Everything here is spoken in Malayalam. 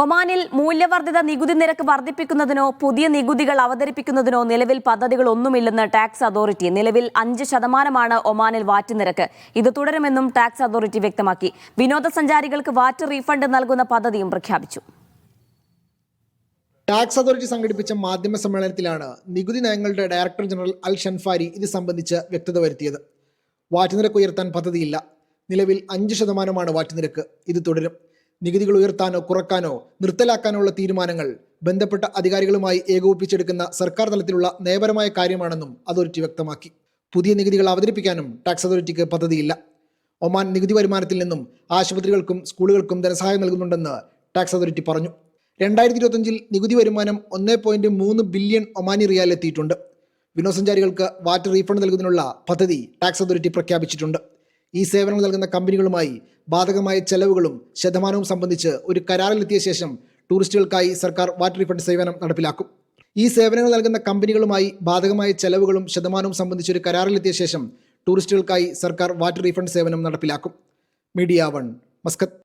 ഒമാനിൽ മൂല്യവർദ്ധിത നികുതി നിരക്ക് വർദ്ധിപ്പിക്കുന്നതിനോ പുതിയ നികുതികൾ അവതരിപ്പിക്കുന്നതിനോ നിലവിൽ പദ്ധതികളൊന്നുമില്ലെന്ന് ടാക്സ് അതോറിറ്റി. നിലവിൽ 5% ഒമാനിൽ വാറ്റ് നിരക്ക്. ഇത് തുടരുമെന്നും ടാക്സ് അതോറിറ്റി വ്യക്തമാക്കി. വിനോദസഞ്ചാരികൾക്ക് വാറ്റ് റീഫണ്ട് നൽകുന്ന പദ്ധതിയും പ്രഖ്യാപിച്ചു. ടാക്സ് അതോറിറ്റി സംഘടിപ്പിച്ച മാധ്യമ സമ്മേളനത്തിലാണ് നികുതി നയങ്ങളുടെ ഡയറക്ടർ ജനറൽ അൽ ഷൻഫാരി ഇത് സംബന്ധിച്ച് വ്യക്തത വരുത്തിയത്. വാറ്റ് നിരക്ക് ഉയർത്താൻ പദ്ധതിയില്ല. നിലവിൽ 5% വാറ്റ് നിരക്ക്. ഇത് തുടരും. നികുതികൾ ഉയർത്താനോ കുറക്കാനോ നിർത്തലാക്കാനോ ഉള്ള തീരുമാനങ്ങൾ ബന്ധപ്പെട്ട അധികാരികളുമായി ഏകോപിപ്പിച്ചെടുക്കുന്ന സർക്കാർ തലത്തിലുള്ള നയപരമായ കാര്യമാണെന്നും അതോറിറ്റി വ്യക്തമാക്കി. പുതിയ നികുതികൾ അവതരിപ്പിക്കാനും ടാക്സ് അതോറിറ്റിക്ക് പദ്ധതിയില്ല. ഒമാൻ നികുതി വരുമാനത്തിൽ നിന്നും ആശുപത്രികൾക്കും സ്കൂളുകൾക്കും ധനസഹായം നൽകുന്നുണ്ടെന്ന് ടാക്സ് അതോറിറ്റി പറഞ്ഞു. 2025 നികുതി വരുമാനം 1.3 ബില്യൺ ഒമാനി റിയാൽ എത്തിയിട്ടുണ്ട്. വിനോദസഞ്ചാരികൾക്ക് വാറ്റ് റീഫണ്ട് നൽകുന്നതിനുള്ള പദ്ധതി ടാക്സ് അതോറിറ്റി പ്രഖ്യാപിച്ചിട്ടുണ്ട്. ഈ സേവനങ്ങൾ നൽകുന്ന കമ്പനികളുമായി ബാധകമായ ചെലവുകളും ശതമാനവും സംബന്ധിച്ച് ഒരു കരാറിലെത്തിയ ശേഷം ടൂറിസ്റ്റുകൾക്കായി സർക്കാർ വാറ്റ് റീഫണ്ട് സേവനം നടപ്പിലാക്കും. ഈ സേവനങ്ങൾ നൽകുന്ന കമ്പനികളുമായി ബാധകമായ ചെലവുകളും ശതമാനവും സംബന്ധിച്ച് ഒരു കരാറിലെത്തിയ ശേഷം ടൂറിസ്റ്റുകൾക്കായി സർക്കാർ വാറ്റ് റീഫണ്ട് സേവനം നടപ്പിലാക്കും. Media 1, Muscat.